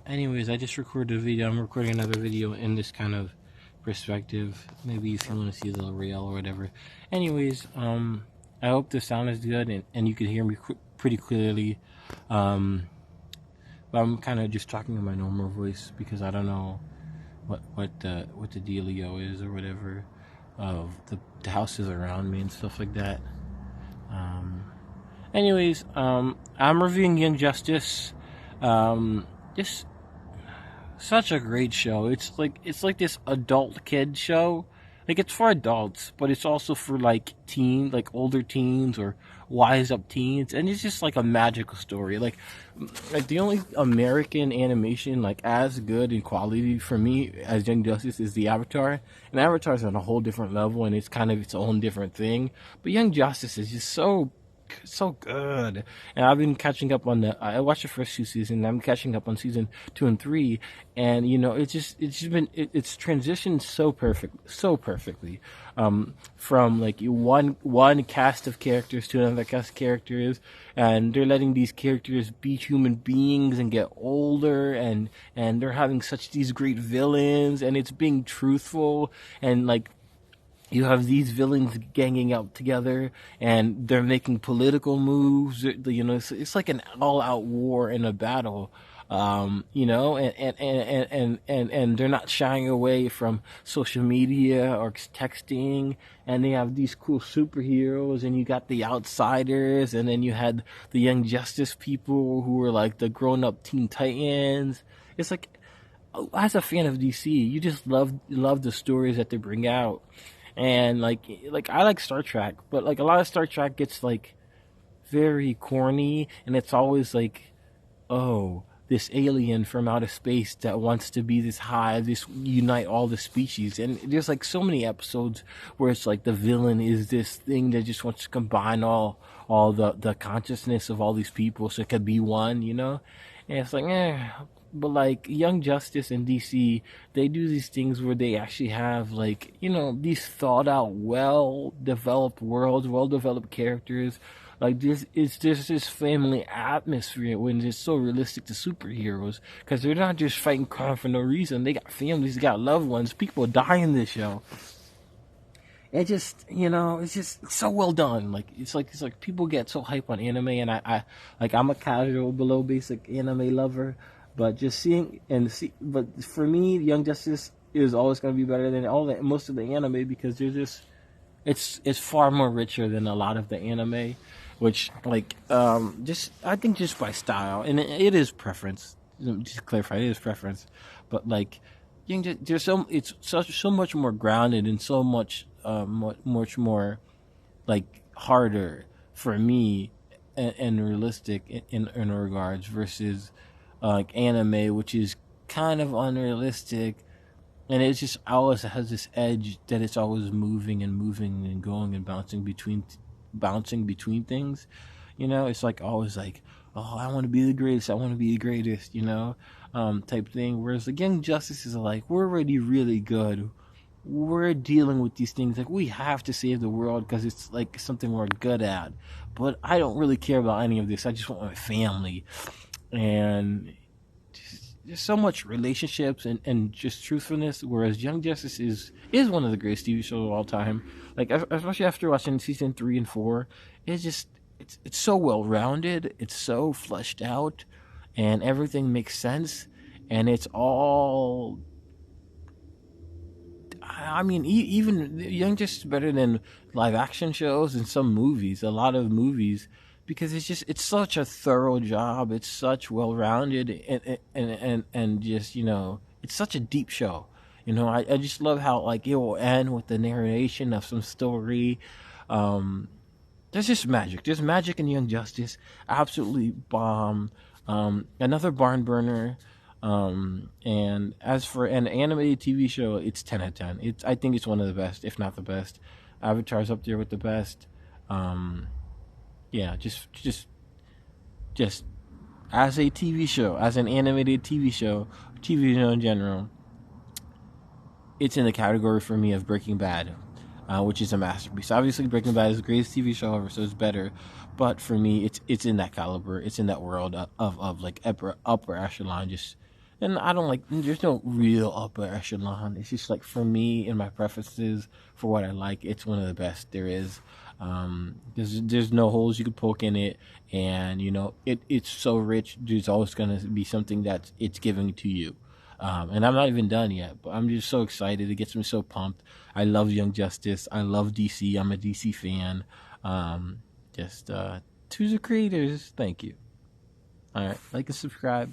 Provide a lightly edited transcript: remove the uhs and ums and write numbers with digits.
Anyways, I just recorded a video. I'm recording another video in this kind of perspective. Maybe if you want to see the real or whatever. Anyways, I hope the sound is good and you can hear me pretty clearly. Um, but I'm kind of just talking in my normal voice because I don't know what the dealio is or whatever of the houses around me and stuff like that. Um, I'm reviewing Young Justice. Just such a great show. It's like this adult kid show. Like it's for adults, but it's also for like older teens or wise up teens, and it's just like a magical story. Like the only American animation like as good in quality for me as Young Justice is the Avatar, and Avatar's on a whole different level, and it's kind of its own different thing. But Young Justice is just so good. And I've been catching up on I watched the first two seasons, and I'm catching up on season 2 and 3. And it's transitioned so perfectly, from like one cast of characters to another cast of characters, and they're letting these characters be human beings and get older, and they're having such these great villains, and it's being truthful, and like you have these villains ganging up together, and they're making political moves. It's like an all-out war in a battle. And they're not shying away from social media or texting, and they have these cool superheroes, and you got the outsiders, and then you had the Young Justice people who were like the grown-up Teen Titans. It's like, as a fan of DC, you just love the stories that they bring out, and like I like Star Trek, but like a lot of Star Trek gets like very corny, and it's always like, oh, this alien from outer space that wants to be this hive, this unite all the species, and there's like so many episodes where it's like the villain is this thing that just wants to combine all the consciousness of all these people so it could be one, and it's like, but like Young Justice and DC, they do these things where they actually have like these thought out, well developed worlds, well developed characters. Like there's this family atmosphere when it's so realistic to superheroes, because they're not just fighting crime for no reason. They got families, they got loved ones. People die in this show. It's just so well done. It's like people get so hype on anime, and I'm a casual below basic anime lover, but just but for me, Young Justice is always going to be better than most of the anime, because it's far more richer than a lot of the anime, which just I think just by style, and it is preference. Just to clarify, it is preference, but like it's so much more grounded, and so much more like harder for me, and realistic in regards, versus like anime, which is kind of unrealistic, and it just always has this edge that it's always moving and going and bouncing between things. It's like always like, oh, I want to be the greatest. I want to be the greatest. Type thing. Whereas the Young Justice is like, we're already really good. We're dealing with these things like we have to save the world because it's like something we're good at. But I don't really care about any of this. I just want my family, and there's so much relationships and just truthfulness. Whereas Young Justice is one of the greatest TV shows of all time. Like especially after watching season 3 and 4, it's so well rounded. It's so fleshed out, and everything makes sense. And it's all. I mean, even Young Justice is better than live action shows and some movies. A lot of movies, because it's such a thorough job. It's such well rounded, and just it's such a deep show. I just love how like it will end with the narration of some story. There's just magic. There's magic in Young Justice. Absolutely bomb. Another barn burner. And as for an animated TV show, it's 10 out of 10. I think it's one of the best, if not the best. Avatar's up there with the best. Yeah, just as a TV show, as an animated TV show in general, it's in the category for me of Breaking Bad, which is a masterpiece. Obviously, Breaking Bad is the greatest TV show ever, so it's better. But for me, it's in that caliber. It's in that world of like upper echelon. And I don't like. There's no real upper echelon. It's just like for me and my preferences for what I like. It's one of the best there is. There's no holes you could poke in it, and it's so rich. There's always gonna be something that it's giving to you. And I'm not even done yet, but I'm just so excited. It gets me so pumped. I love Young Justice. I love DC. I'm a DC fan. Um, just to the creators, thank you. All right, like and subscribe.